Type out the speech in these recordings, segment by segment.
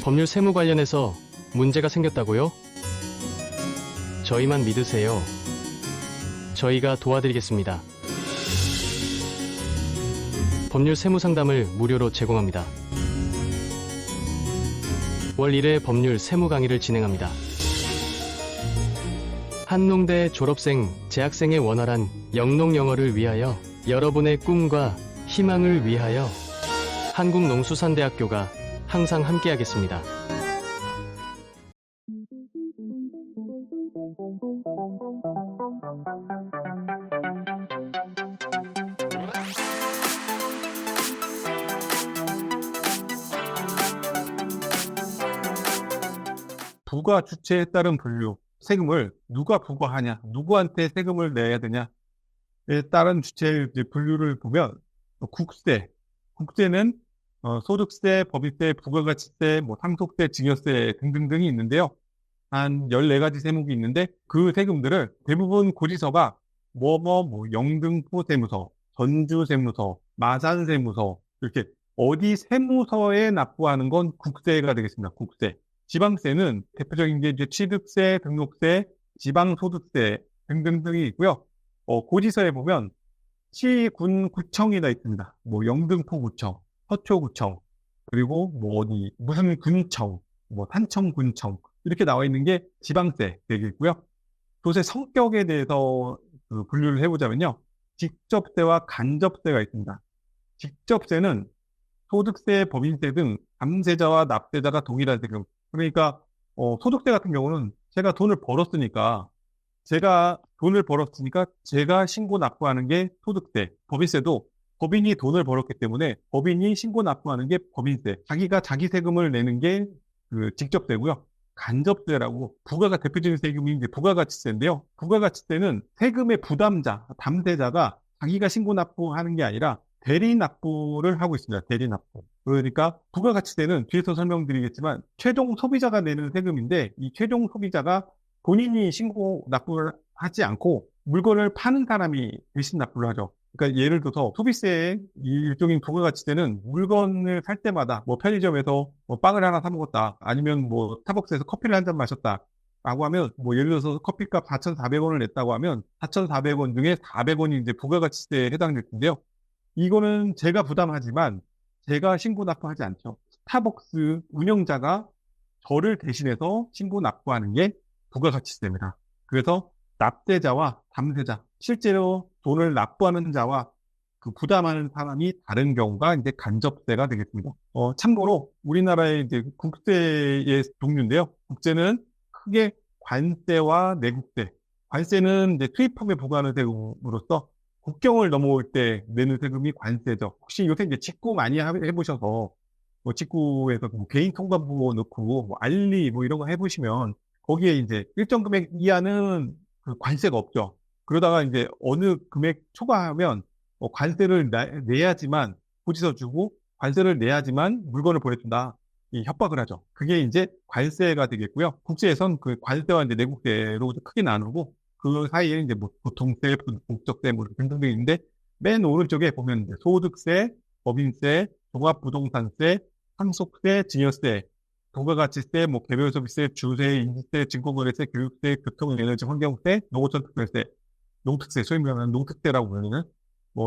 법률 세무 관련해서 문제가 생겼다고요? 저희만 믿으세요. 저희가 도와드리겠습니다. 법률 세무 상담을 무료로 제공합니다. 월 1회 법률 세무 강의를 진행합니다. 한농대 졸업생, 재학생의 원활한 영농 영어를 위하여 여러분의 꿈과 희망을 위하여 한국농수산대학교가 항상 함께하겠습니다. 부가 주체에 따른 분류, 세금을 누가 부과하냐, 누구한테 세금을 내야 되냐에 따른 주체의 분류를 보면 국세는 소득세, 법인세, 부가가치세, 상속세, 증여세 등등등이 있는데요. 한 14가지 세목이 있는데 그 세금들을 대부분 고지서가 영등포 세무서, 전주 세무서, 마산 세무서 이렇게 어디 세무서에 납부하는 건 국세가 되겠습니다. 국세. 지방세는 대표적인 게 이제 취득세, 등록세, 지방소득세 등등등이 있고요. 고지서에 보면 시, 군, 구청이 다 있습니다. 영등포구청, 서초구청, 그리고 무슨 군청, 산청군청 이렇게 나와 있는 게 지방세 되겠고요. 도세 성격에 대해서 분류를 해보자면요. 직접세와 간접세가 있습니다. 직접세는 소득세, 법인세 등 감세자와 납세자가 동일한 세금. 그러니까 소득세 같은 경우는 제가 돈을 벌었으니까 제가 신고 납부하는 게 소득세. 법인세도 법인이 돈을 벌었기 때문에 법인이 신고 납부하는 게 법인세. 자기가 자기 세금을 내는 게 직접세고요. 간접세라고 부가가 대표적인 세금이 이제 부가가치세인데요. 부가가치세는 세금의 부담자, 담세자가 자기가 신고 납부하는 게 아니라 대리 납부를 하고 있습니다. 대리 납부. 그러니까 부가가치세는 뒤에서 설명드리겠지만 최종 소비자가 내는 세금인데 이 최종 소비자가 본인이 신고 납부를 하지 않고 물건을 파는 사람이 대신 납부를 하죠. 그러니까 예를 들어서 소비세의 일종인 부가가치세는 물건을 살 때마다 편의점에서 빵을 하나 사 먹었다. 아니면 스타벅스에서 커피를 한 잔 마셨다. 라고 하면 예를 들어서 커피값 4,400원을 냈다고 하면 4,400원 중에 400원이 이제 부가가치세에 해당될 텐데요. 이거는 제가 부담하지만 제가 신고 납부하지 않죠. 스타벅스 운영자가 저를 대신해서 신고 납부하는 게 부가가치세입니다. 그래서 납세자와 담세자, 실제로 돈을 납부하는 자와 그 부담하는 사람이 다른 경우가 이제 간접세가 되겠습니다. 참고로 우리나라의 이제 국세의 종류인데요. 국세는 크게 관세와 내국세. 관세는 이제 투입품에 부과하는 세금으로서 국경을 넘어올 때 내는 세금이 관세죠. 혹시 요새 이제 직구 많이 해보셔서 직구에서 개인 통관부 넣고 알리 이런 거 해보시면 거기에 이제 일정 금액 이하는 그 관세가 없죠. 그러다가 이제 어느 금액 초과하면 관세를 내야지만 고지서 주고 관세를 내야지만 물건을 보내준다. 이 협박을 하죠. 그게 이제 관세가 되겠고요. 국세에선 그 관세와 이제 내국세로 크게 나누고 그 사이에 이제 보통세, 목적세 등등 있는데 맨 오른쪽에 보면 이제 소득세, 법인세, 종합부동산세, 상속세, 증여세, 부가가치세, 개별소비세, 주세, 인지세, 증권거래세, 교육세, 교통에너지, 환경세, 농어촌 특별세, 농특세, 소위 말하는 농특세라고 부르는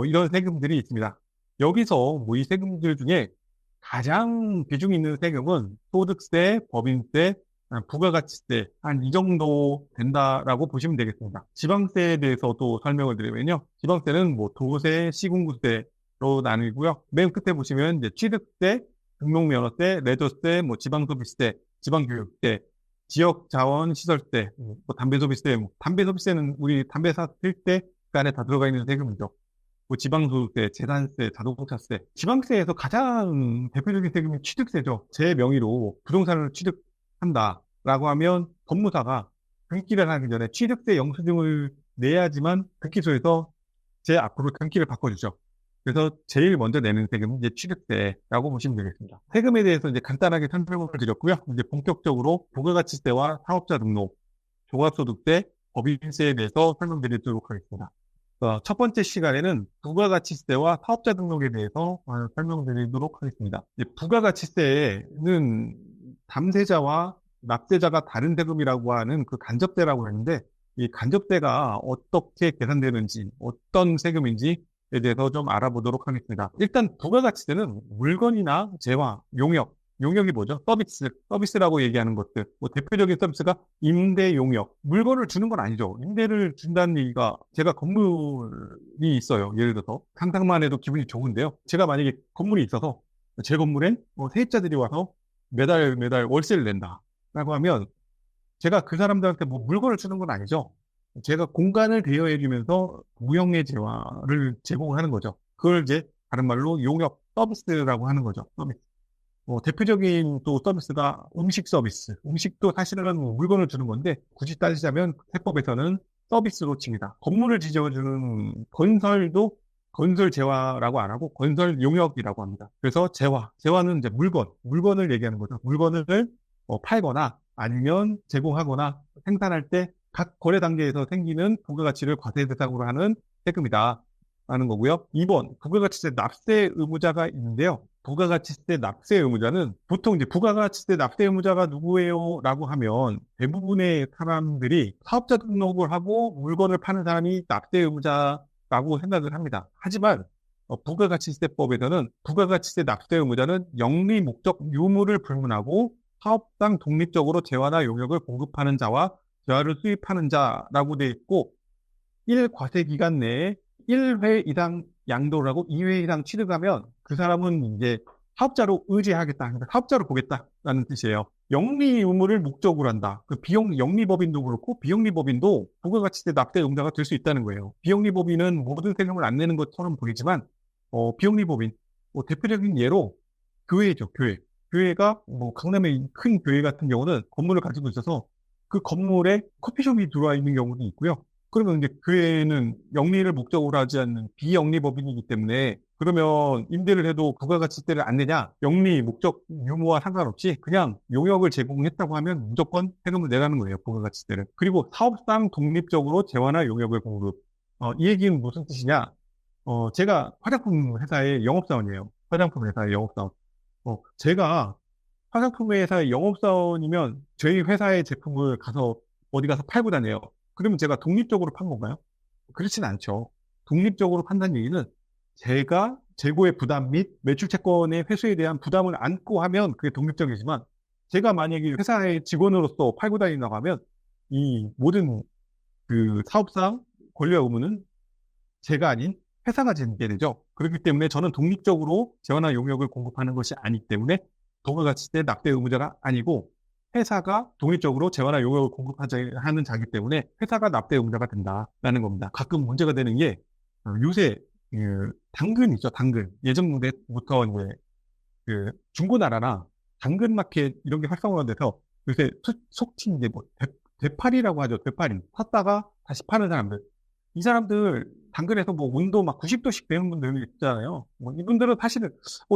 이런 세금들이 있습니다. 여기서 이 세금들 중에 가장 비중 있는 세금은 소득세, 법인세, 부가가치세 한 이 정도 된다라고 보시면 되겠습니다. 지방세에 대해서도 설명을 드리면요. 지방세는 도세, 시군구세로 나뉘고요. 맨 끝에 보시면 이제 취득세, 등록면허세, 레저세, 지방소비세, 지방교육세, 지역자원시설세, 담배소비세, 담배소비세는 우리 담배 샀을 때 그 안에 다 들어가 있는 세금이죠. 지방소득세, 재산세, 자동차세. 지방세에서 가장 대표적인 세금이 취득세죠. 제 명의로 부동산을 취득한다라고 하면 법무사가 등기를 하기 전에 취득세 영수증을 내야지만 등기소에서 제 앞으로 등기를 바꿔주죠. 그래서 제일 먼저 내는 세금은 이제 취득세라고 보시면 되겠습니다. 세금에 대해서 이제 간단하게 설명을 드렸고요. 이제 본격적으로 부가가치세와 사업자 등록, 종합소득세, 법인세에 대해서 설명드리도록 하겠습니다. 첫 번째 시간에는 부가가치세와 사업자 등록에 대해서 설명드리도록 하겠습니다. 부가가치세는 담세자와 납세자가 다른 세금이라고 하는 그 간접대라고 하는데 이 간접대가 어떻게 계산되는지 어떤 세금인지에 대해서 좀 알아보도록 하겠습니다. 일단 부가가치세는 물건이나 재화, 용역이 뭐죠? 서비스라고 얘기하는 것들. 뭐 대표적인 서비스가 임대 용역. 물건을 주는 건 아니죠. 임대를 준다는 얘기가 제가 건물이 있어요. 예를 들어서 상상만 해도 기분이 좋은데요. 제가 만약에 건물이 있어서 제 건물엔 세입자들이 와서 매달 월세를 낸다라고 하면 제가 그 사람들한테 뭐 물건을 주는 건 아니죠. 제가 공간을 대여해주면서 무형의 재화를 제공하는 거죠. 그걸 이제 다른 말로 용역 서비스라고 하는 거죠. 서비스. 대표적인 또 서비스가 음식 서비스. 음식도 사실은 물건을 주는 건데 굳이 따지자면 세법에서는 서비스로 칩니다. 건물을 지어주는 건설도 건설 재화라고 안 하고 건설 용역이라고 합니다. 그래서 재화는 이제 물건을 얘기하는 거죠. 물건을 팔거나 아니면 제공하거나 생산할 때 각 거래 단계에서 생기는 부가가치를 과세 대상으로 하는 세금이다. 라는 거고요. 2번, 부가가치세 납세 의무자가 있는데요. 부가가치세 납세 의무자는 보통 이제 부가가치세 납세 의무자가 누구예요? 라고 하면 대부분의 사람들이 사업자 등록을 하고 물건을 파는 사람이 납세 의무자라고 생각을 합니다. 하지만 부가가치세법에서는 부가가치세 납세 의무자는 영리 목적 유무를 불문하고 사업상 독립적으로 재화나 용역을 공급하는 자와 재화를 수입하는 자라고 되어 있고 1과세 기간 내에 1회 이상 양도를 하고 2회 이상 취득하면 그 사람은 이제 사업자로 의지하겠다. 그러니까 사업자로 보겠다라는 뜻이에요. 영리 의무를 목적으로 한다. 그 영리법인도 그렇고 비영리법인도 부가가치세 납세 의무자가 될 수 있다는 거예요. 비영리법인은 모든 세금을 안 내는 것처럼 보이지만 비영리법인 대표적인 예로 교회죠. 교회가 강남의 큰 교회 같은 경우는 건물을 가지고 있어서 그 건물에 커피숍이 들어와 있는 경우도 있고요. 그러면 이제 교회는 영리를 목적으로 하지 않는 비영리법인이기 때문에 그러면 임대를 해도 부가가치세를 안 내냐? 영리 목적 유무와 상관없이 그냥 용역을 제공했다고 하면 무조건 세금을 내라는 거예요. 부가가치세를. 그리고 사업상 독립적으로 재화나 용역을 공급. 이 얘기는 무슨 뜻이냐? 제가 화장품 회사의 영업사원이에요. 화장품 회사의 영업사원. 제가 화장품 회사의 영업사원이면 저희 회사의 제품을 어디 가서 팔고 다녀요. 그러면 제가 독립적으로 판 건가요? 그렇진 않죠. 독립적으로 판다는 얘기는 제가 재고의 부담 및 매출 채권의 회수에 대한 부담을 안고 하면 그게 독립적이지만 제가 만약에 회사의 직원으로서 팔고 다닌다고 하면 이 모든 그 사업상 권리와 의무는 제가 아닌 회사가 지게 되죠. 그렇기 때문에 저는 독립적으로 재화나 용역을 공급하는 것이 아니기 때문에 부가가치세 납세 의무자가 아니고 회사가 독립적으로 재화나 용역을 공급하는 자이기 때문에 회사가 납세 의무자가 된다라는 겁니다. 가끔 문제가 되는 게 요새 당근 있죠, 당근. 예전부터 이제 중고나라나 당근마켓 이런 게 활성화돼서 요새 속칭 이제 되팔이라고 하죠. 되팔이. 샀다가 다시 파는 사람들. 이 사람들 당근에서 온도 막 90도씩 되는 분들 있잖아요. 이분들은 사실은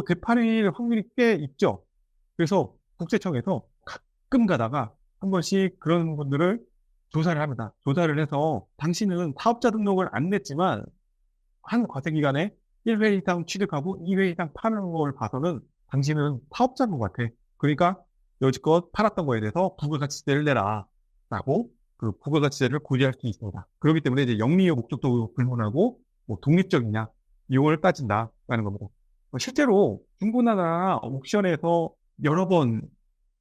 되팔일 확률이 꽤 있죠. 그래서 국세청에서 가끔 가다가 한 번씩 그런 분들을 조사를 합니다. 조사를 해서 당신은 사업자 등록을 안 냈지만 한 과세 기간에 1회 이상 취득하고 2회 이상 파는 걸 봐서는 당신은 사업자인 것 같아. 그러니까 여지껏 팔았던 거에 대해서 부가가치세를 내라 라고 그 부가가치세를 고지할 수 있습니다. 그렇기 때문에 이제 영리의 목적도 불문하고 독립적이냐 이걸 따진다라는 겁니다. 실제로 중고나라 옥션에서 여러 번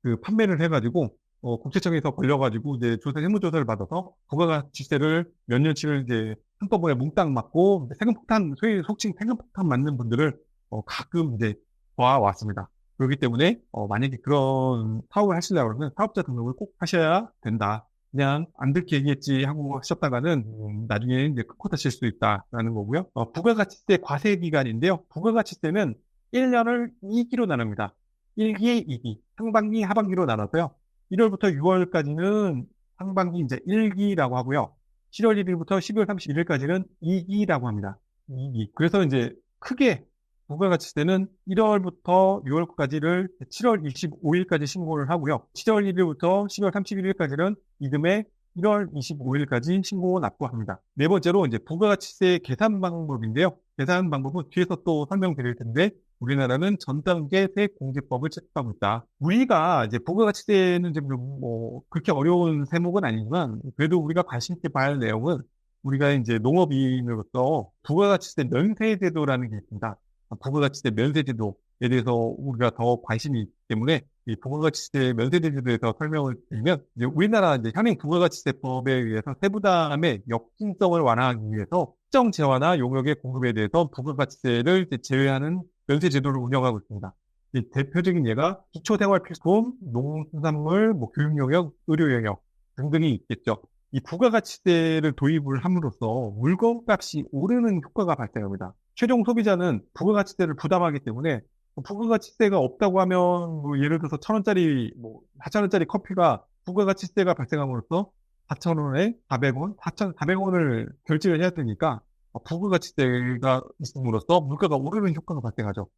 그 판매를 해가지고 국세청에서 걸려가지고 이제 세무조사를 받아서 부가가치세를 몇 년치를 이제 한꺼번에 몽땅 맞고 세금폭탄, 속칭 세금폭탄 맞는 분들을 가끔 이제 봐왔습니다. 그렇기 때문에 만약에 그런 사업을 하시려고 그러면 사업자 등록을 꼭 하셔야 된다. 그냥 안 듣게 얘기했지 하고 하셨다가는 나중에 이제 큰코 다칠 수 있다라는 거고요. 부가가치세 과세 기간인데요. 부가가치세는 1년을 2기로 나눕니다. 1기, 2기, 상반기, 하반기로 나눠서요. 1월부터 6월까지는 상반기 이제 1기라고 하고요. 7월 1일부터 12월 31일까지는 2기라고 합니다. 2기. 그래서 이제 크게 부가가치세는 1월부터 6월까지를 7월 25일까지 신고를 하고요. 7월 1일부터 12월 31일까지는 이듬해 1월 25일까지 신고 납부합니다. 네 번째로 이제 부가가치세 계산 방법인데요. 계산 방법은 뒤에서 또 설명드릴 텐데 우리나라는 전 단계 세액공제법을 채택하고 있다. 우리가 이제 부가가치세는 이제 뭐 그렇게 어려운 세목은 아니지만 그래도 우리가 관심 있게 봐야 할 내용은 우리가 이제 농업인으로서 부가가치세 면세제도라는 게 있습니다. 부가가치세 면세제도에 대해서 우리가 더 관심이 있기 때문에 이 부가가치세 면세제도에 대해서 설명을 드리면 이제 우리나라 이제 현행 부가가치세법에 의해서 세부담의 역진성을 완화하기 위해서 특정 재화나 용역의 공급에 대해서 부가가치세를 이제 제외하는 면세제도를 운영하고 있습니다. 이 대표적인 예가 기초생활필수품, 농수산물, 뭐 교육용역, 의료용역 등등이 있겠죠. 이 부가가치세를 도입을 함으로써 물건값이 오르는 효과가 발생합니다. 최종 소비자는 부가가치세를 부담하기 때문에 부가가치세가 없다고 하면 뭐 예를 들어서 1,000원짜리 뭐 4,000원짜리 커피가 부가가치세가 발생함으로써 4,000원에 400원, 4,400원을 결제를 해야 되니까 부가가치세가 있음으로써 물가가 오르는 효과가 발생하죠.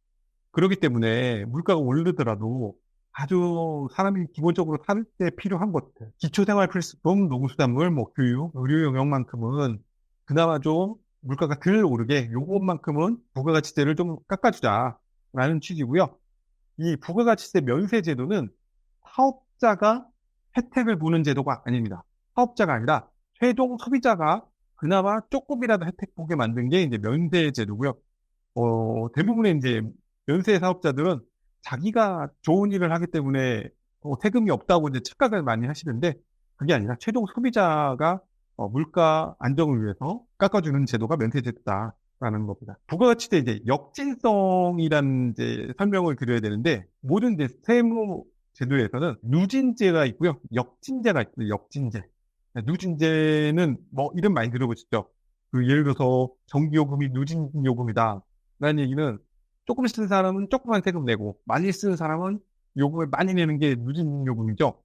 그렇기 때문에 물가가 오르더라도 아주 사람이 기본적으로 살 때 필요한 것들, 기초생활필수품, 농수산물, 뭐 교육, 의료 영역만큼은 그나마 좀 물가가 덜 오르게 요것만큼은 부가가치세를 좀 깎아주자라는 취지고요. 이 부가가치세 면세 제도는 사업자가 혜택을 보는 제도가 아닙니다. 사업자가 아니라 최종 소비자가 그나마 조금이라도 혜택 보게 만든 게 이제 면세 제도고요. 대부분의 이제 면세 사업자들은 자기가 좋은 일을 하기 때문에 세금이 없다고 이제 착각을 많이 하시는데 그게 아니라 최종 소비자가 물가 안정을 위해서 깎아주는 제도가 면세 제도다라는 겁니다. 부가가치세 이제 역진성이라는 이제 설명을 드려야 되는데 모든 이제 세무 제도에서는 누진제가 있고요, 역진제가 있어요. 역진제. 누진제는 뭐 이름 많이 들어보셨죠? 그 예를 들어서 전기요금이 누진요금이다 라는 얘기는 조금 쓰는 사람은 조금만 세금 내고 많이 쓰는 사람은 요금을 많이 내는 게 누진요금이죠.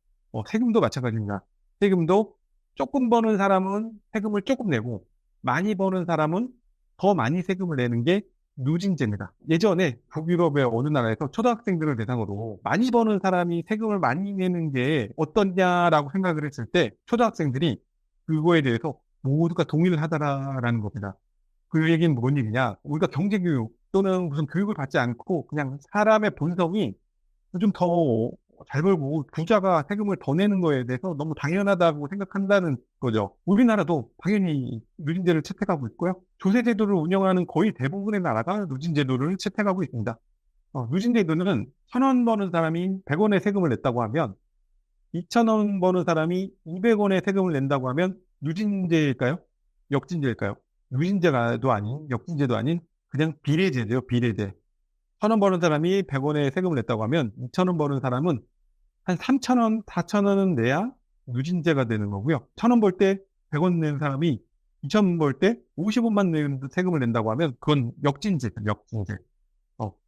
세금도 마찬가지입니다. 세금도 조금 버는 사람은 세금을 조금 내고 많이 버는 사람은 더 많이 세금을 내는 게 누진제입니다. 예전에 북유럽의 어느 나라에서 초등학생들을 대상으로 많이 버는 사람이 세금을 많이 내는 게 어떠냐라고 생각을 했을 때 초등학생들이 그거에 대해서 모두가 동의를 하더라라는 겁니다. 그 얘기는 뭔 얘기냐? 우리가 경제교육 또는 무슨 교육을 받지 않고 그냥 사람의 본성이 좀 더 잘 벌고 부자가 세금을 더 내는 거에 대해서 너무 당연하다고 생각한다는 거죠. 우리나라도 당연히 누진제를 채택하고 있고요. 조세제도를 운영하는 거의 대부분의 나라가 누진제도를 채택하고 있습니다. 누진제도는 1,000원 버는 사람이 100원의 세금을 냈다고 하면 2,000원 버는 사람이 200원의 세금을 낸다고 하면 누진제일까요? 역진제일까요? 누진제도 아닌 역진제도 아닌 그냥 비례제죠. 비례제. 1,000원 버는 사람이 100원의 세금을 냈다고 하면 2,000원 버는 사람은 한 3,000원, 4,000원은 내야 누진제가 되는 거고요. 1,000원 벌 때 100원 내는 사람이 2,000원 벌 때 50원만 내는 세금을 낸다고 하면 그건 역진제죠. 역진제.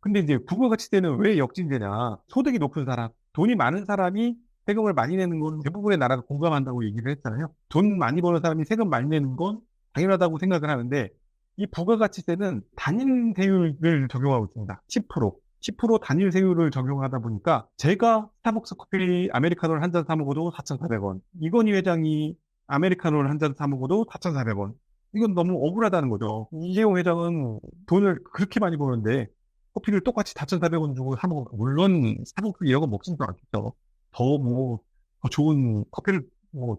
근데 이제 부가가치세는 왜 역진제냐? 소득이 높은 사람, 돈이 많은 사람이 세금을 많이 내는 건 대부분의 나라가 공감한다고 얘기를 했잖아요. 돈 많이 버는 사람이 세금 많이 내는 건 당연하다고 생각을 하는데 이 부가가치세는 단일 세율을 적용하고 있습니다. 10% 단일 세율을 적용하다 보니까 제가 스타벅스 커피 아메리카노를 한 잔 사 먹어도 4,400원. 이건희 회장이 아메리카노를 한 잔 사 먹어도 4,400원. 이건 너무 억울하다는 거죠. 이재용 회장은 돈을 그렇게 많이 버는데 커피를 똑같이 4,400원 주고 사 먹어. 물론 스타벅스 이런 거 먹지도 않겠죠. 더 좋은 커피를 뭐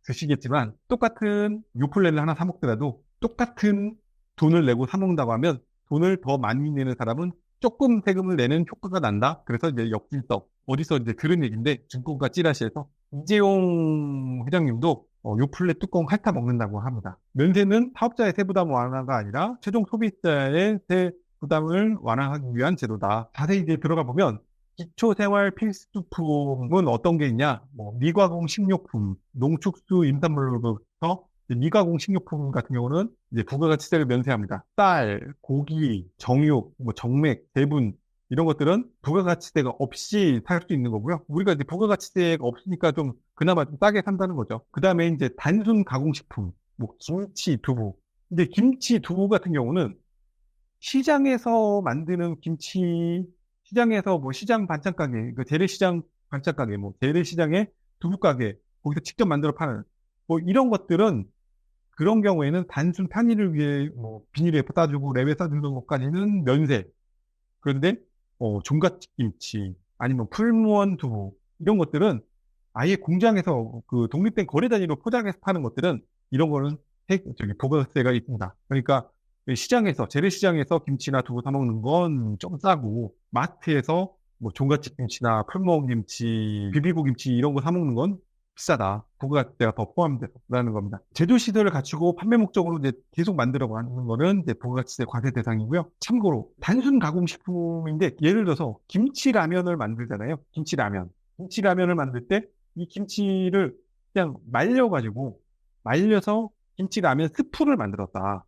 드시겠지만 똑같은 요플레를 하나 사 먹더라도 똑같은 돈을 내고 사 먹는다고 하면 돈을 더 많이 내는 사람은 조금 세금을 내는 효과가 난다. 그래서 이제 역진성. 어디서 이제 들은 얘기인데 증권가 찌라시에서 이재용 회장님도 요플레 뚜껑 핥아 먹는다고 합니다. 면세는 사업자의 세부담 완화가 아니라 최종 소비자의 세부담을 완화하기 위한 제도다. 자세히 이제 들어가 보면 기초생활 필수품은 어떤 게 있냐? 미가공 식료품, 농축수 임산물로부터 미가공 식료품 같은 경우는 이제 부가가치세를 면세합니다. 쌀, 고기, 정육, 정맥, 대분 이런 것들은 부가가치세가 없이 살 수 있는 거고요. 우리가 이제 부가가치세가 없으니까 좀 그나마 좀 싸게 산다는 거죠. 그 다음에 이제 단순 가공식품, 김치, 두부. 근데 김치, 두부 같은 경우는 시장에서 만드는 김치, 시장에서 시장 반찬 가게, 그 재래시장 반찬 가게, 재래시장의 두부 가게, 거기서 직접 만들어 파는 이런 것들은 그런 경우에는 단순 편의를 위해 뭐 비닐에 싸주고 랩에 싸주는 것까지는 면세. 그런데 종갓김치 아니면 풀무원 두부 이런 것들은 아예 공장에서 그 독립된 거래 단위로 포장해서 파는 것들은 이런 거는 부가세가 있습니다. 그러니까 시장에서 재래시장에서 김치나 두부 사 먹는 건 좀 싸고 마트에서 뭐 종갓집 김치나 풀무원 김치, 비비고 김치 이런 거 사 먹는 건 비싸다. 부가세가 더 포함된다는 겁니다. 제조 시설을 갖추고 판매 목적으로 이제 계속 만들어가는 거는 이제 부가세 과세 대상이고요. 참고로 단순 가공식품인데 예를 들어서 김치라면을 만들잖아요. 김치라면을 만들 때 이 김치를 그냥 말려서 김치라면 스프를 만들었다.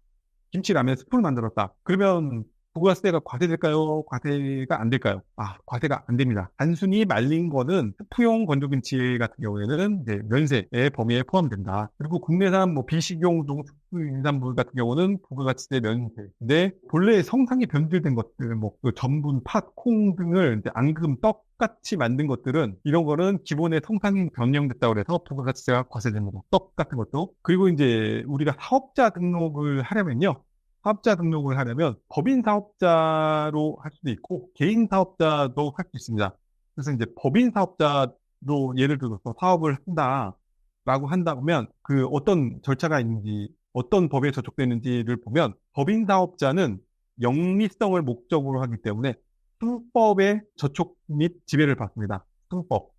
김치라면 스프를 만들었다. 그러면 부가세가 과세될까요? 과세가 안 될까요? 과세가 안 됩니다. 단순히 말린 거는 스프용 건조김치 같은 경우에는 이제 면세의 범위에 포함된다. 그리고 국내산 뭐 비식용 농축인산물 같은 경우는 부가가치세 면세. 근데 본래 성상이 변질된 것들, 뭐 그 전분, 팥, 콩 등을 이제 앙금, 떡 같이 만든 것들은 이런 거는 기본에 성상이 변형됐다고 해서 부가가치세가 과세됩니다. 떡 같은 것도. 그리고 이제 우리가 사업자 등록을 하려면요. 사업자 등록을 하려면 법인 사업자로 할 수도 있고 개인 사업자도 할 수 있습니다. 그래서 이제 법인 사업자로 예를 들어서 사업을 한다라고 한다면 그 어떤 절차가 있는지 어떤 법에 저촉되는지를 보면 법인 사업자는 영리성을 목적으로 하기 때문에 상법의 저촉 및 지배를 받습니다. 상법.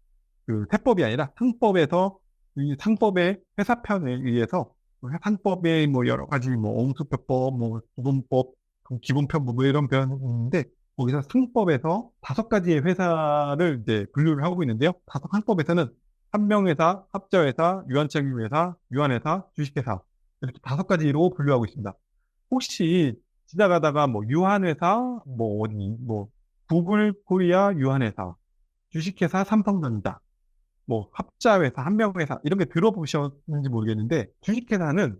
그 세법이 아니라 상법에서 이 상법의 회사편에 의해서 상법에 뭐 여러 가지 뭐 옹수표법, 뭐 기본법, 기본편법 뭐 이런 표현이 있는데 거기서 상법에서 5가지의 회사를 이제 분류를 하고 있는데요. 상법에서는 한명회사, 합자회사, 유한책임회사, 유한회사, 주식회사 이렇게 5가지로 분류하고 있습니다. 혹시 지나가다가 뭐 유한회사, 뭐 어디, 뭐 구글 코리아 유한회사, 주식회사 삼성전자 뭐 합자회사, 한명회사 이런 게 들어보셨는지 모르겠는데 주식회사는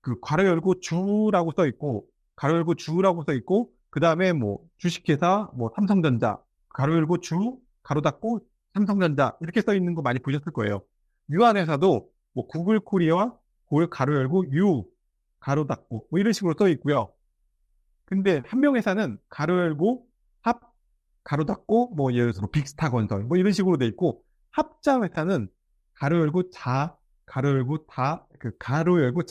그 괄호 열고 주라고 써 있고 괄호 열고 주라고 써 있고 그 다음에 뭐 주식회사, 뭐 삼성전자 괄호 열고 주 괄호 닫고 삼성전자 이렇게 써 있는 거 많이 보셨을 거예요. 유한회사도 뭐 구글 코리아와 괄호 열고 유 괄호 닫고 뭐 이런 식으로 써 있고요. 근데 한명회사는 괄호 열고 합 괄호 닫고 뭐 예를 들어서 빅스타 건설 뭐 이런 식으로 돼 있고 합자회사는 가로 열고 가로 열고 가로 열고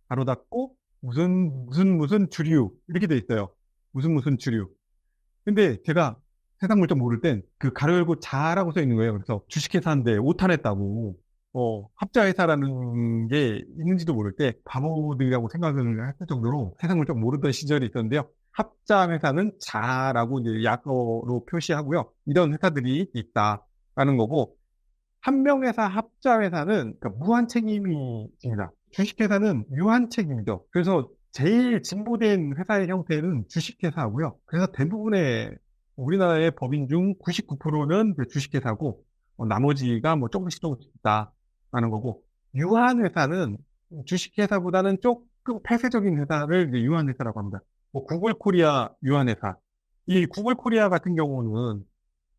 가로 닫고 무슨 주류 이렇게 돼 있어요. 무슨 주류. 근데 제가 세상 물정 모를 땐 그 가로 열고 자라고 써 있는 거예요. 그래서 주식회사인데 오탄했다고 합자회사라는 게 있는지도 모를 때 바보들이라고 생각을 했을 정도로 세상 물정 모르던 시절이 있었는데요. 합자회사는 자라고 이제 약어로 표시하고요. 이런 회사들이 있다라는 거고 한명회사, 합자회사는 그러니까 무한 책임이 있습니다. 주식회사는 유한 책임이죠. 그래서 제일 진보된 회사의 형태는 주식회사고요. 그래서 대부분의 우리나라의 법인 중 99%는 주식회사고 나머지가 뭐 조금씩 있다라는 거고 유한회사는 주식회사보다는 조금 폐쇄적인 회사를 이제 유한회사라고 합니다. 뭐 구글 코리아 유한회사. 이 구글 코리아 같은 경우는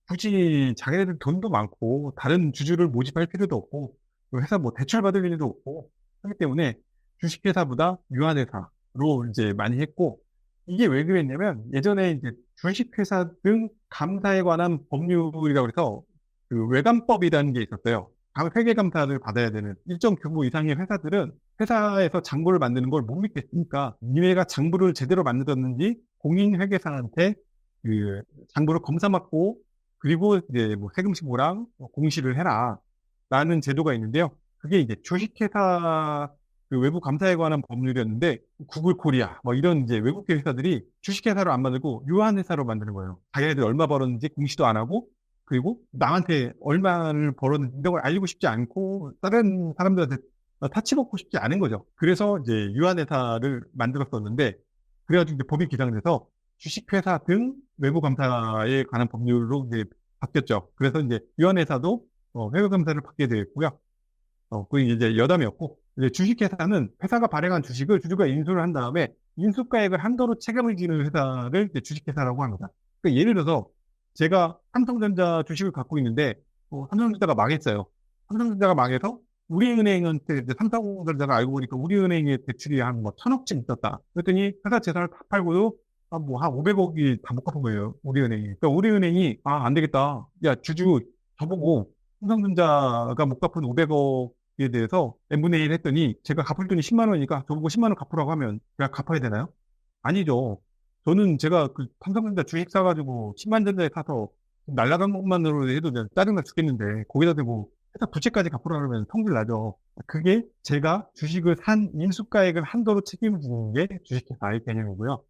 굳이 자기네들 돈도 많고 다른 주주를 모집할 필요도 없고 회사 뭐 대출받을 일도 없고 하기 때문에 주식회사보다 유한회사로 이제 많이 했고 이게 왜 그랬냐면 예전에 이제 주식회사 등 감사에 관한 법률이라고 해서 그 외감법이라는 게 있었어요. 회계감사를 받아야 되는 일정 규모 이상의 회사들은 회사에서 장부를 만드는 걸 못 믿겠으니까 니네가 장부를 제대로 만들었는지 공인회계사한테 그 장부를 검사 받고 그리고 이제 뭐 세금 신고랑 공시를 해라 라는 제도가 있는데요. 그게 이제 주식회사 그 외부 감사에 관한 법률이었는데 구글 코리아 뭐 이런 이제 외국계 회사들이 주식회사로 안 만들고 유한회사로 만드는 거예요. 자기네들이 얼마 벌었는지 공시도 안 하고 그리고 남한테 얼마를 벌었는지 이런 걸 알리고 싶지 않고 다른 사람들한테 타치먹고 싶지 않은 거죠. 그래서 이제 유한회사를 만들었었는데 그래가지고 이제 법이 개정돼서 주식회사 등 외부 감사에 관한 법률로 이제 바뀌었죠. 그래서 이제 유한회사도 외부 감사를 받게 되었고요. 그게 이제 여담이었고 이제 주식회사는 회사가 발행한 주식을 주주가 인수를 한 다음에 인수가액을 한도로 책임을 지는 회사를 이제 주식회사라고 합니다. 그러니까 예를 들어서 제가 삼성전자 주식을 갖고 있는데 삼성전자가 망했어요. 삼성전자가 망해서 우리은행한테 이제 삼성전자가 알고 보니까 우리은행에 대출이 한 뭐 1,000억쯤 있었다. 그랬더니 회사 재산을 다 팔고도 한 500억이 다 못 갚은 거예요. 우리은행이. 그러니까 우리은행이 안 되겠다. 야, 주주 저보고 삼성전자가 못 갚은 500억에 대해서 n분의 1 했더니 제가 갚을 돈이 10만 원이니까 저보고 10만 원 갚으라고 하면 그냥 갚아야 되나요? 아니죠. 저는 제가 그 삼성전자 주식 사가지고 10만 전자에 사서 날라간 것만으로 해도 그냥 짜증나 죽겠는데 거기다 대고 회사 부채까지 갚으라 그러면 성질 나죠. 그게 제가 주식을 산 인수가액을 한도로 책임지는 게 주식회사의 개념이고요.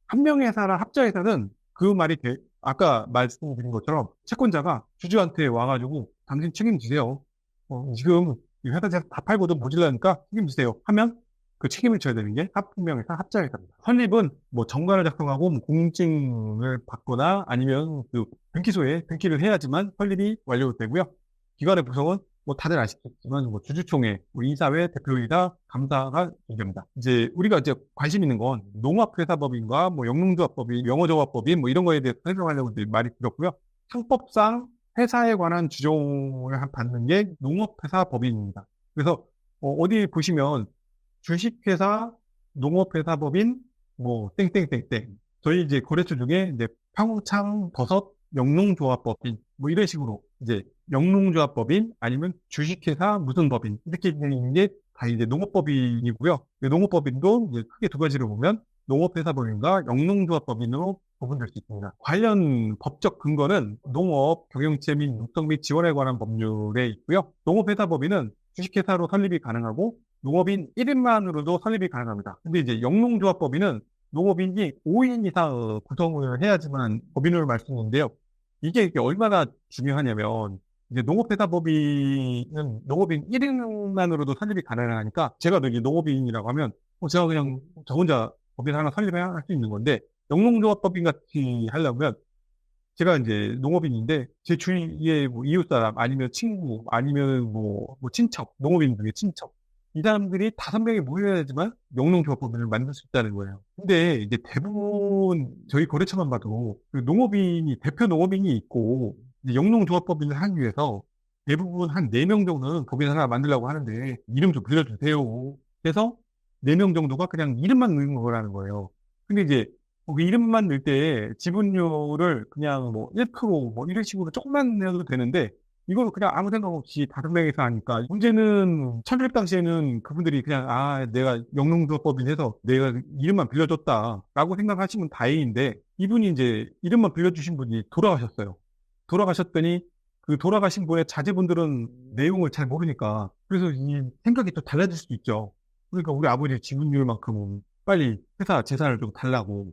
한 명의 회사랑 합자회사는 그 말이 아까 말씀드린 것처럼 채권자가 주주한테 와가지고 당신 책임지세요. 지금 이 회사 재산 다 팔고도 모질라니까 책임지세요. 하면 그 책임을 져야 되는 게 합명회사 합자회사입니다. 설립은 뭐 정관을 작성하고 뭐 공증을 받거나 아니면 그 등기소에 등기를 해야지만 설립이 완료되고요. 기관의 구성은 뭐 다들 아시겠지만 뭐 주주총회, 뭐 이사회, 대표이사, 감사가 존재합니다. 이제 우리가 이제 관심 있는 건 농업회사법인과 뭐 영농조합법인, 영어조합법인 뭐 이런 거에 대해서 설명하려고 이제 말이 길었고요. 상법상 회사에 관한 규정을 받는 게 농업회사법인입니다. 그래서 어디 보시면 주식회사, 농업회사법인, 뭐 땡땡땡땡. 저희 이제 거래처 중에 이제 평창 버섯 영농조합법인 뭐 이런 식으로 이제 영농조합법인 아니면 주식회사 무슨 법인 이렇게 있는 게 다 이제 농업법인이고요. 농업법인도 이제 크게 두 가지로 보면 농업회사법인과 영농조합법인으로 구분될 수 있습니다. 관련 법적 근거는 농업, 경영체 및 육성 및 지원에 관한 법률에 있고요. 농업회사법인은 주식회사로 설립이 가능하고 농업인 1인만으로도 설립이 가능합니다. 근데 이제 영농조합법인은 농업인이 5인 이상 구성을 해야지만 법인으로 말씀인데요. 이게 얼마나 중요하냐면 이제 농업회사법인은 농업인 1인만으로도 설립이 가능하니까 제가 여기 농업인이라고 하면 제가 그냥 저 혼자 법인 하나 설립할 수 있는 건데 영농조합법인 같이 하려면 제가 이제 농업인인데 제 주위에 뭐 이웃사람 아니면 친구 아니면 뭐 친척 농업인 중에 친척 이 사람들이 5명이 모여야지만 영농조합법인을 만들 수 있다는 거예요. 근데 이제 대부분 저희 거래처만 봐도 그 농업인이 대표 농업인이 있고 이제 영농조합법인을 하기 위해서 대부분 한 4명 정도는 법인 하나 만들려고 하는데 이름 좀 불려주세요. 그래서 4명 정도가 그냥 이름만 넣는 거라는 거예요. 근데 이제 그 이름만 넣을 때 지분율을 그냥 뭐 1%뭐 이런 식으로 조금만 내도 되는데 이걸 그냥 아무 생각 없이 5명이서 하니까 문제는 설립 당시에는 그분들이 그냥 내가 영농조합법인 해서 내가 이름만 빌려줬다라고 생각하시면 다행인데 이분이 이제 이름만 빌려주신 분이 돌아가셨어요. 돌아가셨더니 그 돌아가신 분의 자제분들은 내용을 잘 모르니까 그래서 이 생각이 또 달라질 수도 있죠. 그러니까 우리 아버지 지분율만큼은 빨리 회사 재산을 좀 달라고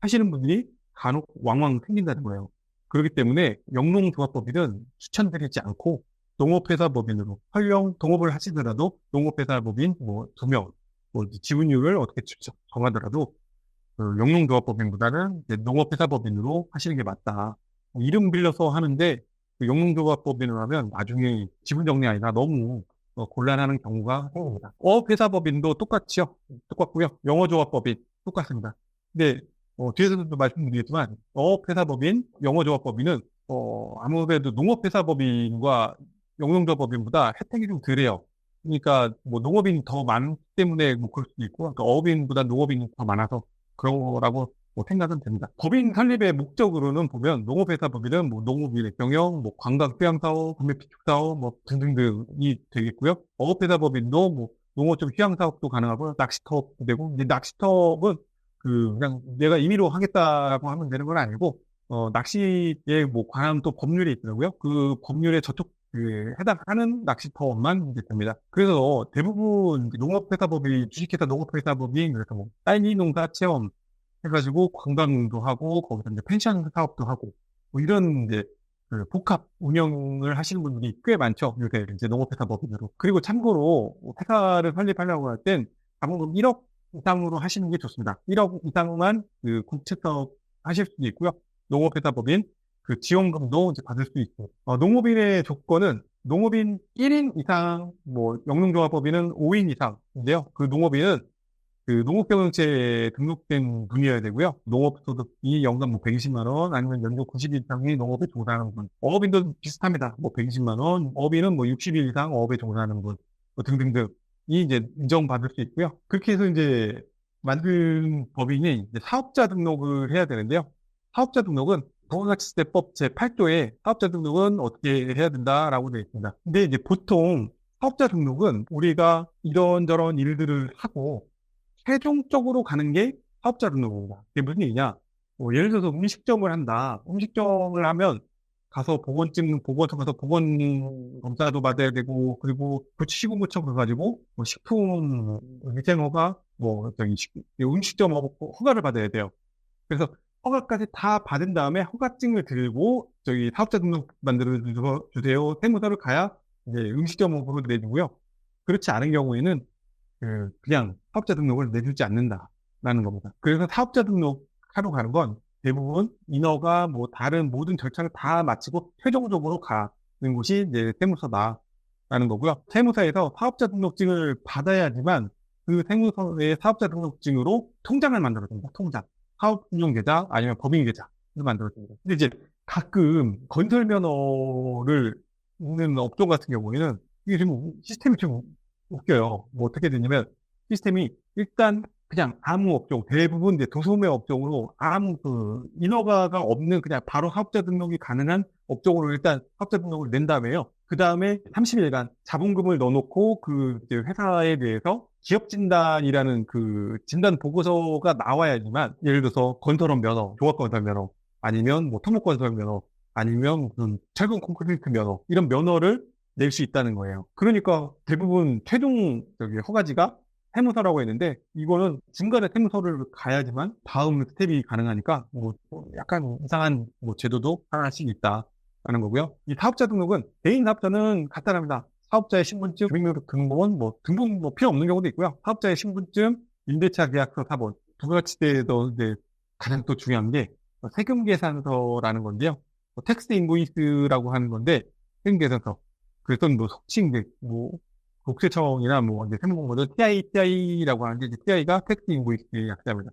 하시는 분들이 간혹 왕왕 생긴다는 거예요. 그렇기 때문에 영농조합법인은 추천드리지 않고 농업회사법인으로 설령 동업을 하시더라도 농업회사법인 뭐 2명, 뭐 지분율을 어떻게 정하더라도 그 영농조합법인보다는 이제 농업회사법인으로 하시는 게 맞다. 이름 빌려서 하는데 그 영농조합법인을 하면 나중에 지분 정리 아니라 너무 곤란하는 경우가 생깁니다. 어업회사법인도 똑같고요. 영어조합법인 똑같습니다. 근데 뒤에서도 말씀드리겠지만 어업회사법인, 영어조합법인은 아무래도 농업회사법인과 영농조합법인보다 혜택이 좀 덜해요. 그러니까 뭐 농업인이 더 많기 때문에 뭐 그럴 수도 있고 그러니까 어업인보다 농업인이 더 많아서 그런 거라고 뭐 생각은 됩니다. 법인 설립의 목적으로는 보면 농업회사법인은 뭐 농업인의 경영, 뭐 관광 휴양사업, 구매비축사업 뭐 등등등이 되겠고요. 어업회사법인도 뭐 농어촌 휴양사업도 가능하고 낚시터업도 되고 이제 낚시터업은 그냥 내가 임의로 하겠다고 하면 되는 건 아니고 낚시에 뭐 관한 또 법률이 있더라고요. 그 법률에 저쪽 해당하는 낚시터만 이제 됩니다. 그래서 대부분 농업회사법이 주식회사 농업회사법이 그래서 뭐 딸기 농사 체험 해가지고 관광도 하고 거기서 이제 펜션 사업도 하고 뭐 이런 이제 그 복합 운영을 하시는 분들이 꽤 많죠. 요새 이제 농업회사법인으로. 그리고 참고로 회사를 설립하려고 할 땐 자본금 1억 이상으로 하시는 게 좋습니다. 1억 이상만 그 국채 사업 하실 수도 있고요. 농업회사법인 그 지원금도 이제 받을 수 있고 농업인의 조건은 농업인 1인 이상, 뭐 영농조합법인은 5인 이상인데요. 그 농업인은 그 농업경영체에 등록된 분이어야 되고요. 농업소득이 연간 뭐 120만 원, 아니면 연간 90일 이상이 농업에 종사하는 분. 어업인도 비슷합니다. 뭐 120만 원, 어업인은 뭐 60일 이상 어업에 종사하는 분. 뭐 등등등이 이제 인정받을 수 있고요. 그렇게 해서 이제 만든 법인이 이제 사업자 등록을 해야 되는데요. 사업자 등록은 부가가치세법 제8조에 사업자 등록은 어떻게 해야 된다라고 되어 있습니다. 근데 이제 보통 사업자 등록은 우리가 이런저런 일들을 하고 최종적으로 가는 게 사업자 등록입니다. 그게 무슨 얘기냐? 뭐 예를 들어서 음식점을 한다. 음식점을 하면 가서 보건소 가서 보건 검사도 받아야 되고, 그리고 교치시공구청 가가지고 뭐 식품 위생허가, 뭐 저기 음식점 허가를 받아야 돼요. 그래서 허가까지 다 받은 다음에 허가증을 들고 저기 사업자 등록 만들어 주세요. 세무서를 가야 이제 음식점으로 내주고요. 그렇지 않은 경우에는 그냥 사업자 등록을 내주지 않는다라는 겁니다. 그래서 사업자 등록하러 가는 건 대부분 인허가 뭐 다른 모든 절차를 다 마치고 최종적으로 가는 곳이 이제 세무서다라는 거고요. 세무서에서 사업자 등록증을 받아야지만 그 세무서의 사업자 등록증으로 통장을 만들어줍니다. 통장. 사업운용계좌 아니면 법인계좌를 만들어줍니다. 근데 이제 가끔 건설면허를 있는 업종 같은 경우에는 이게 좀 시스템이 좀 웃겨요. 뭐 어떻게 되냐면 시스템이 일단 그냥 아무 업종, 대부분 이제 도소매 업종으로 아무 인허가가 없는 그냥 바로 사업자 등록이 가능한 업종으로 일단 사업자 등록을 낸 다음에요. 그 다음에 30일간 자본금을 넣어놓고 그 이제 회사에 대해서 기업 진단이라는 그 진단 보고서가 나와야지만 예를 들어서 건설업 면허, 종합건설 면허, 아니면 뭐 토목건설 면허, 아니면 무슨 철근 콘크리트 면허 이런 면허를 낼 수 있다는 거예요. 그러니까 대부분 최종 허가지가 세무서라고 했는데 이거는 중간에 세무서를 가야지만 다음 스텝이 가능하니까 뭐 약간 이상한 뭐 제도도 하나씩 있다라는 거고요. 이 사업자 등록은 개인 사업자는 간단합니다. 사업자의 신분증, 주민등록 등본, 뭐 등본 뭐 필요 없는 경우도 있고요. 사업자의 신분증, 임대차 계약서 사본, 부가가치세에서 이제 가장 또 중요한 게 세금 계산서라는 건데요. 텍스 인보이스라고 하는 건데 세금 계산서. 그래서 뭐 속칭 뭐 국세청이나 뭐 이제 세무공무원은 TI라고 하는데 이제 TI가 텍스 인보이스의 약자입니다.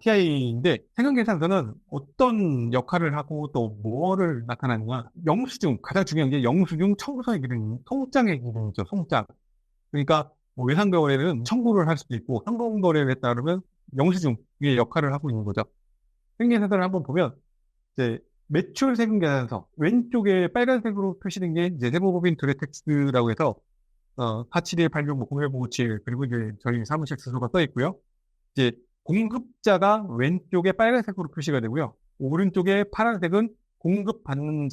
TI인데 세금계산서는 어떤 역할을 하고 또 뭐를 나타나느냐. 영수증 가장 중요한 게 영수증 청구서의 기능, 통장의 기능이죠. 통장. 그러니까 뭐 외상거래는 청구를 할 수도 있고 현금거래에 따르면 영수증의 역할을 하고 있는 거죠. 세금계산서를 한번 보면 이제 매출 세금 계산서 왼쪽에 빨간색으로 표시된 게 이제 세무법인 드레텍스라고 해서 471-86-0157 그리고 이제 저희 사무실 주소가 써 있고요. 이제 공급자가 왼쪽에 빨간색으로 표시가 되고요. 오른쪽에 파란색은 공급받는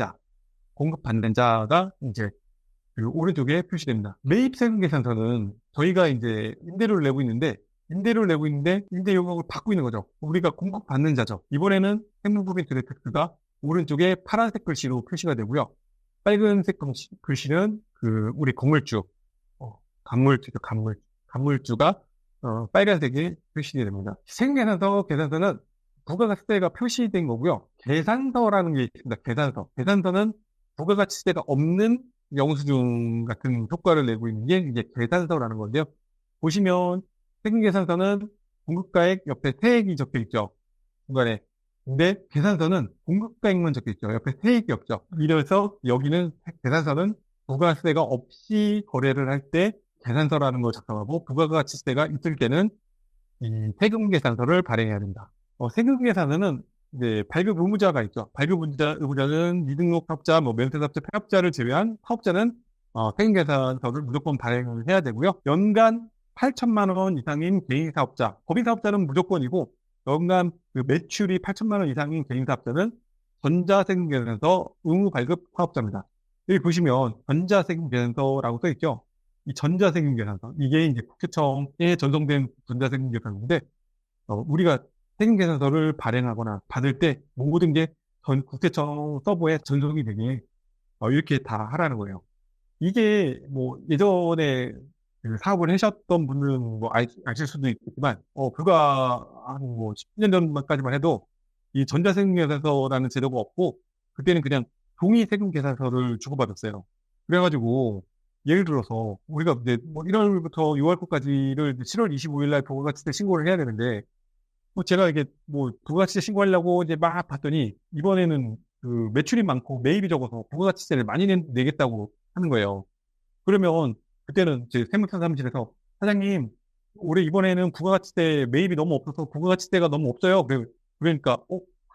자가 이제 그 오른쪽에 표시됩니다. 매입 세금 계산서는 저희가 이제 임대료를 내고 있는데 임대 요금을 받고 있는 거죠. 우리가 공급받는 자죠. 이번에는 세무법인 드레텍스가 오른쪽에 파란색 글씨로 표시가 되고요. 빨간색 글씨는 그 우리 건물주, 간물주죠, 간물주가 빨간색이 표시되게 됩니다. 세금계산서는 부가가치세가 표시된 거고요. 계산서라는 게 있습니다. 계산서는 부가가치세가 없는 영수증 같은 효과를 내고 있는 게 이제 계산서라는 건데요. 보시면 세금계산서는 공급가액 옆에 세액이 적혀 있죠. 중간에. 근데 계산서는 공급가액만 적혀 있죠. 옆에 세액이 없죠. 이래서 여기는 계산서는 부가세가 없이 거래를 할 때 계산서라는 걸 작성하고 부가가치세가 있을 때는 이 세금계산서를 발행해야 된다. 세금계산서는 이제 발급 의무자가 있죠. 발급 의무자는 미등록 사업자, 뭐 면세사업자, 폐업자를 제외한 사업자는 세금계산서를 무조건 발행을 해야 되고요. 연간 8천만 원 이상인 개인 사업자, 법인 사업자는 무조건이고 연간 그 매출이 8천만 원 이상인 개인 사업자는 전자세금계산서 의무 발급 사업자입니다. 여기 보시면 전자세금계산서라고 써 있죠. 이 전자세금계산서 이게 이제 국세청에 전송된 전자세금계산서인데 우리가 세금계산서를 발행하거나 받을 때 모든 게 국세청 서버에 전송이 되게 이렇게 다 하라는 거예요. 이게 뭐 예전에 그 사업을 하셨던 분들은 뭐 아실 수도 있겠지만 불과 한 10년 전까지만 해도 이 전자세금계산서라는 제도가 없고 그때는 그냥 종이 세금계산서를 주고받았어요. 그래가지고 예를 들어서 우리가 이제 뭐 1월부터 6월까지를 7월 25일 날 부가가치세 신고를 해야 되는데 제가 이게 뭐 부가가치세 신고하려고 이제 막 봤더니 이번에는 그 매출이 많고 매입이 적어서 부가가치세를 많이 내겠다고 하는 거예요. 그러면 그때는 제 세무사 사무실에서 사장님, 올해 이번에는 부가가치세 매입이 너무 없어서 부가가치세가 너무 없어요. 그러니까,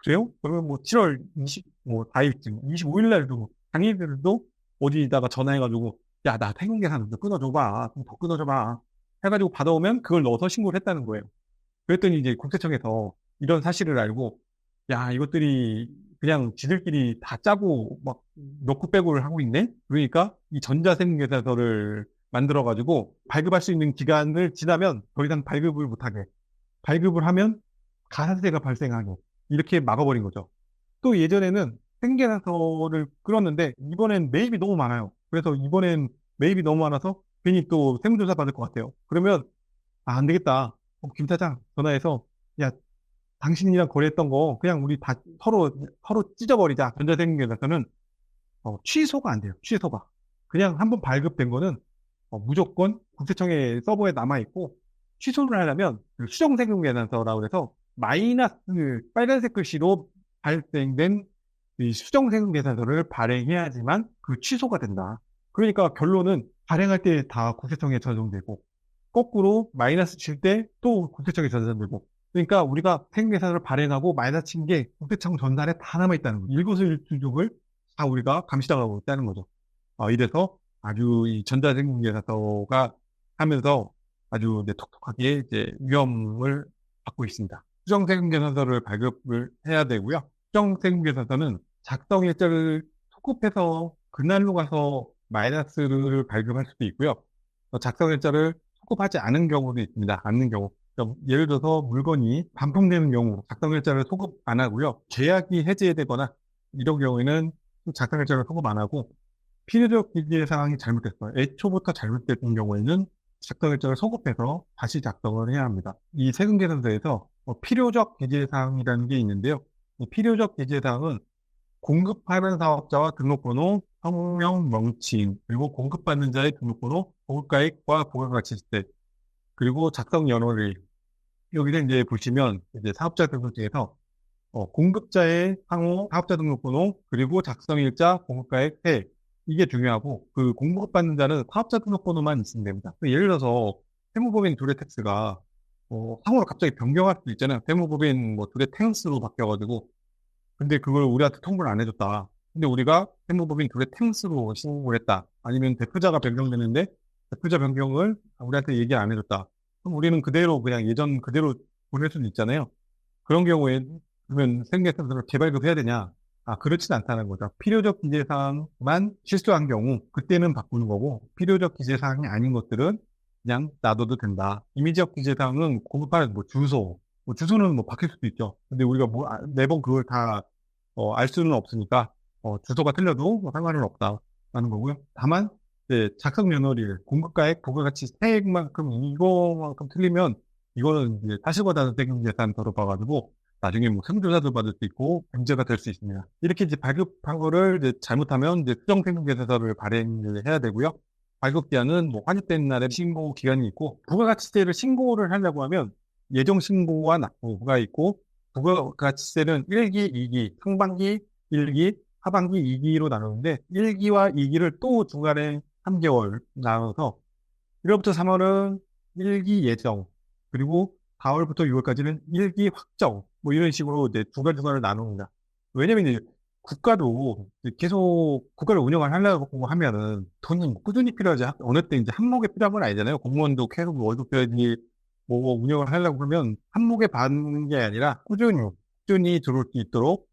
그래요? 그러면 뭐 7월 24일쯤, 25일 날도 당일들도 어디다가 전화해가지고, 야, 나 세금계산 좀 끊어줘봐. 좀 더 끊어줘봐. 해가지고 받아오면 그걸 넣어서 신고를 했다는 거예요. 그랬더니 이제 국세청에서 이런 사실을 알고, 야, 이것들이 그냥 지들끼리 다 짜고 막 넣고 빼고를 하고 있네? 그러니까 이 전자세금계산서를 만들어가지고 발급할 수 있는 기간을 지나면 더 이상 발급을 못하게. 발급을 하면 가산세가 발생하게. 이렇게 막아버린 거죠. 또 예전에는 생계산서를 끌었는데 이번엔 매입이 너무 많아요. 그래서 이번엔 매입이 너무 많아서 괜히 또 세무조사 받을 것 같아요. 그러면 안 되겠다. 김 사장 전화해서 야 당신이랑 거래했던 거 그냥 우리 다 서로 찢어버리자. 전자세금계산서는 취소가 안 돼요. 취소가. 그냥 한번 발급된 거는 무조건 국세청의 서버에 남아있고 취소를 하려면 그 수정세금계산서라고 해서 마이너스 빨간색 글씨로 발생된 이 수정세금계산서를 발행해야지만 그 취소가 된다. 그러니까 결론은 발행할 때 다 국세청에 전송되고 거꾸로 마이너스 칠 때 또 국세청에 전송되고 그러니까 우리가 세금계산서를 발행하고 마이너스 친 게 국세청 전산에 다 남아있다는 거죠. 일거수일투족을 다 우리가 감시당하고 있다는 거죠. 이래서 아주 이 전자세금계산서가 하면서 아주 이제 톡톡하게 이제 위험을 받고 있습니다. 수정세금계산서를 발급을 해야 되고요. 수정세금계산서는 작성일자를 소급해서 그날로 가서 마이너스를 발급할 수도 있고요. 작성일자를 소급하지 않은 경우도 있습니다. 않는 경우. 예를 들어서 물건이 반품되는 경우 작성일자를 소급 안 하고요. 계약이 해지되거나 이런 경우에는 작성일자를 소급 안 하고 필요적 기재 사항이 잘못됐어요. 애초부터 잘못됐던 경우에는 작성일자를 소급해서 다시 작성을 해야 합니다. 이 세금계산서에서 필요적 기재 사항이라는 게 있는데요. 이 필요적 기재 사항은 공급하는 사업자와 등록번호, 성명, 명칭, 그리고 공급받는 자의 등록번호, 공급가액과 부가가치세, 그리고 작성 연월일. 여기서 이제 보시면 이제 사업자 등록증에서 공급자의 상호, 사업자 등록번호, 그리고 작성일자, 공급가액, 세. 이게 중요하고, 그 공급받는 자는 사업자 등록번호만 있으면 됩니다. 예를 들어서, 세무법인 두레텍스가, 상호를 갑자기 변경할 수도 있잖아요. 세무법인 두레탱스로 바뀌어가지고, 근데 그걸 우리한테 통보를 안 해줬다. 근데 우리가 세무법인 두레탱스로 신고를 했다. 아니면 대표자가 변경되는데, 대표자 변경을 우리한테 얘기 안 해줬다. 그럼 우리는 그대로 그냥 예전 그대로 보낼 수도 있잖아요. 그런 경우에 그러면 생계선서를 재발급해야 되냐? 그렇진 않다는 거죠. 필요적 기재사항만 실수한 경우 그때는 바꾸는 거고 필요적 기재사항이 아닌 것들은 그냥 놔둬도 된다. 이미지적 기재사항은 공급하는 주소는 바뀔 수도 있죠. 근데 우리가 매번 그걸 다 알 수는 없으니까 주소가 틀려도 상관은 없다라는 거고요. 다만 이제 작성 면허리를 공급가액, 부가가치 세액만큼 이거만큼 틀리면 이거는 이제 사실과다른 세금계산서로 봐가지고 나중에 세무조사도 받을 수 있고 문제가 될 수 있습니다. 이렇게 이제 발급한 거를 이제 잘못하면 이제 수정세금계산서를 발행을 해야 되고요. 발급 기한은 환입된 날에 신고 기간이 있고 부가가치세를 신고를 하려고 하면 예정 신고와 납부가 있고 부가가치세는 1기, 2기, 상반기 1기, 하반기 2기로 나누는데 1기와 2기를 또 중간에 3개월 나눠서 1월부터 3월은 1기 예정 그리고 4월부터 6월까지는 1기 확정 이런 식으로 이제 두 가지를 나눕니다. 왜냐면 이제 국가도 계속 국가를 운영을 하려고 하면은 돈이 꾸준히 필요하지 어느 때 이제 한목에 필요한 건 아니잖아요. 공무원도 계속 월급 줘야지 운영을 하려고 그러면 한목에 받는 게 아니라 꾸준히 들어올 수 있도록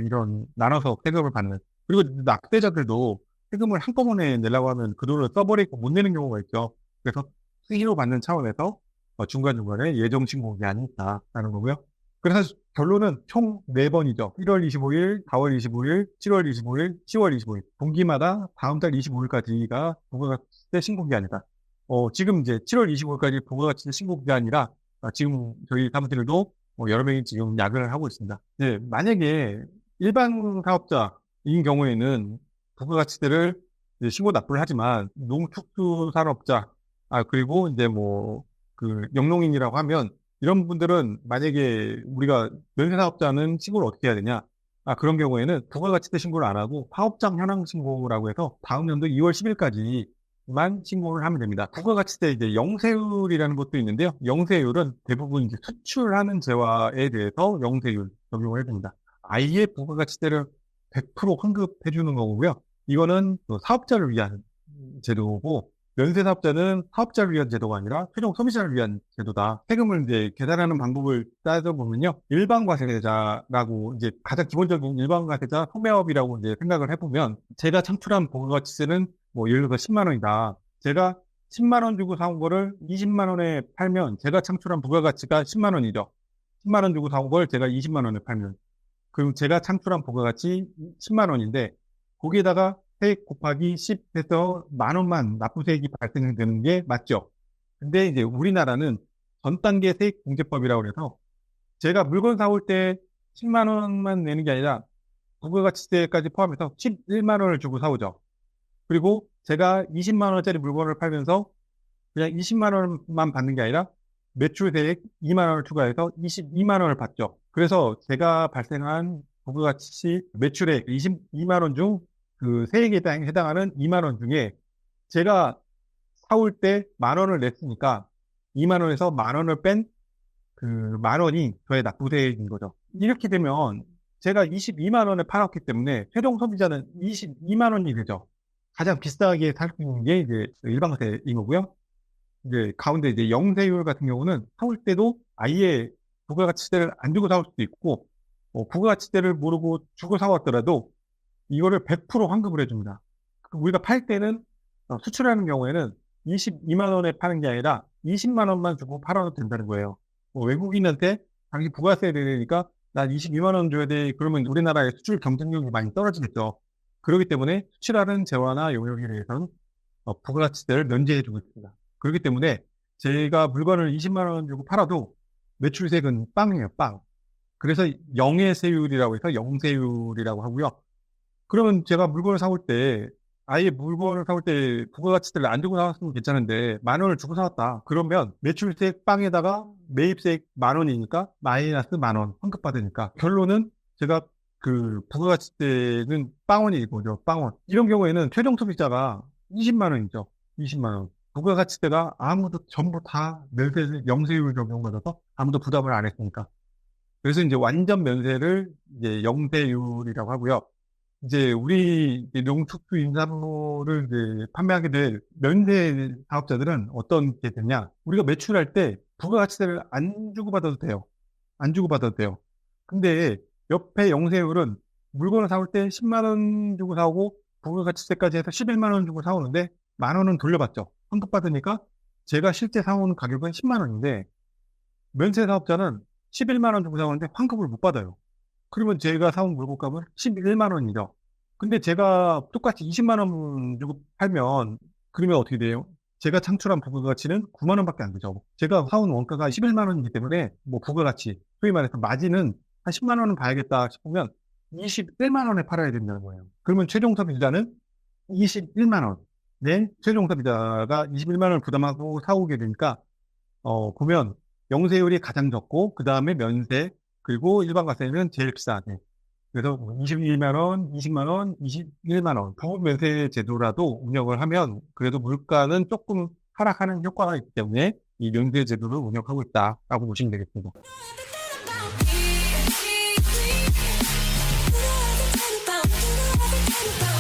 이런 나눠서 세금을 받는 그리고 납세자들도 세금을 한꺼번에 내려고 하면 그 돈을 써버리고 못 내는 경우가 있죠. 그래서 수시로 받는 차원에서 중간중간에 예정 신고 기한이 있다라는 거고요. 그래서 결론은 총 4번이죠. 1월 25일, 4월 25일, 7월 25일, 10월 25일. 분기마다 다음 달 25일까지가 부가가치세 신고 기한이다. 지금 이제 7월 25일까지 부가가치세 신고 기간이라 지금 저희 사무실도 여러 명이 지금 야근을 하고 있습니다. 네, 만약에 일반 사업자인 경우에는 부가가치세를 신고 납부를 하지만 농축수산업자, 그리고 이제 영농인이라고 하면 이런 분들은 만약에 우리가 면세사업자는 신고를 어떻게 해야 되냐? 그런 경우에는 부가가치세 신고를 안 하고 사업장 현황 신고라고 해서 다음 연도 2월 10일까지 만 신고를 하면 됩니다. 부가가치세 이제 영세율이라는 것도 있는데요. 영세율은 대부분 이제 수출하는 재화에 대해서 영세율 적용을 해줍니다. 아예 부가가치세를 100% 환급해 주는 거고요. 이거는 또 사업자를 위한 제도고, 면세 사업자는 사업자를 위한 제도가 아니라 최종 소비자를 위한 제도다. 세금을 이제 계산하는 방법을 따져보면요. 일반 과세자라고 이제 가장 기본적인 일반 과세자 소매업이라고 이제 생각을 해보면, 제가 창출한 부가가치세는 뭐 예를 들어서 10만 원이다. 제가 10만 원 주고 사온 거를 20만 원에 팔면 제가 창출한 부가가치가 10만 원이죠. 10만 원 주고 사온 걸 제가 20만 원에 팔면, 그럼 제가 창출한 부가가치 10만 원인데, 거기에다가 세액 곱하기 10 해서 만 원만 납부세액이 발생되는 게 맞죠. 근데 이제 우리나라는 전 단계 세액공제법이라고 해서 제가 물건 사올 때 10만 원만 내는 게 아니라 부가가치세까지 포함해서 11만 원을 주고 사오죠. 그리고 제가 20만 원짜리 물건을 팔면서 그냥 20만 원만 받는 게 아니라 매출세액 2만 원을 추가해서 22만 원을 받죠. 그래서 제가 발생한 부가가치 매출액 22만 원 중 그 세액에 해당하는 2만 원 중에 제가 사올 때 만 원을 냈으니까 2만 원에서 만 원을 뺀 그 만 원이 저의 납부세액인 거죠. 이렇게 되면 제가 22만 원에 팔았기 때문에 최종 소비자는 22만 원이 되죠. 가장 비싸게 살 수 있는 게 이제 일반가세인 거고요. 이제 가운데 이제 영세율 같은 경우는 사올 때도 아예 부가가치세를 안 주고 사올 수도 있고, 부가가치세를 모르고 주고 사왔더라도 이거를 100% 환급을 해줍니다. 우리가 팔 때는 수출하는 경우에는 22만 원에 파는 게 아니라 20만 원만 주고 팔아도 된다는 거예요. 외국인한테 자기 부가세 내니까 나 22만 원 줘야 돼. 그러면 우리나라의 수출 경쟁력이 많이 떨어지겠죠. 그렇기 때문에 수출하는 재화나 용역에 대해서는 부가가치세를 면제해주고 있습니다. 그렇기 때문에 제가 물건을 20만 원 주고 팔아도 매출세액은 빵이에요, 빵. 그래서 영예세율이라고 해서 영세율이라고 하고요. 그러면 제가 물건을 사올 때, 아예 물건을 사올 때 부가가치세를 안 주고 사왔으면 괜찮은데 만 원을 주고 사왔다. 그러면 매출세액 빵에다가 매입세액 만 원이니까 마이너스 만 원 환급받으니까 결론은 제가 그 부가가치세는 빵원이 거죠. 빵원. 이런 경우에는 최종 소비자가 20만 원이죠. 20만 원. 부가가치세가 아무도 전부 다 면세 영세율 적용받아서 아무도 부담을 안 했으니까. 그래서 이제 완전 면세를 이제 영세율이라고 하고요. 이제 우리 농축수임산물을 이제 판매하게 될 면세 사업자들은 어떤 게 되냐? 우리가 매출할 때 부가가치세를 안 주고 받아도 돼요. 안 주고 받아도 돼요. 근데 옆에 영세율은 물건을 사올 때 10만 원 주고 사오고 부가가치세까지 해서 11만 원 주고 사오는데 만 원은 돌려받죠. 환급받으니까 제가 실제 사오는 가격은 10만 원인데 면세 사업자는 11만 원 주고 사오는데 환급을 못 받아요. 그러면 제가 사온 물건값은 11만 원이죠. 근데 제가 똑같이 20만 원 주고 팔면 그러면 어떻게 돼요? 제가 창출한 부가가치는 9만 원밖에 안 되죠. 제가 사온 원가가 11만 원이기 때문에 뭐 부가가치, 소위 말해서 마진은 한 10만 원은 봐야겠다 싶으면 21만 원에 팔아야 된다는 거예요. 그러면 최종 소비자는 21만 원. 네, 최종 소비자가 21만 원을 부담하고 사오게 되니까 보면 영세율이 가장 적고 그 다음에 면세, 그리고 일반 과세는 제일 비싸네. 그래서 21만 원, 20만 원, 21만 원. 부분면세 제도라도 운영을 하면 그래도 물가는 조금 하락하는 효과가 있기 때문에 이 면세 제도를 운영하고 있다라고 보시면 되겠습니다. about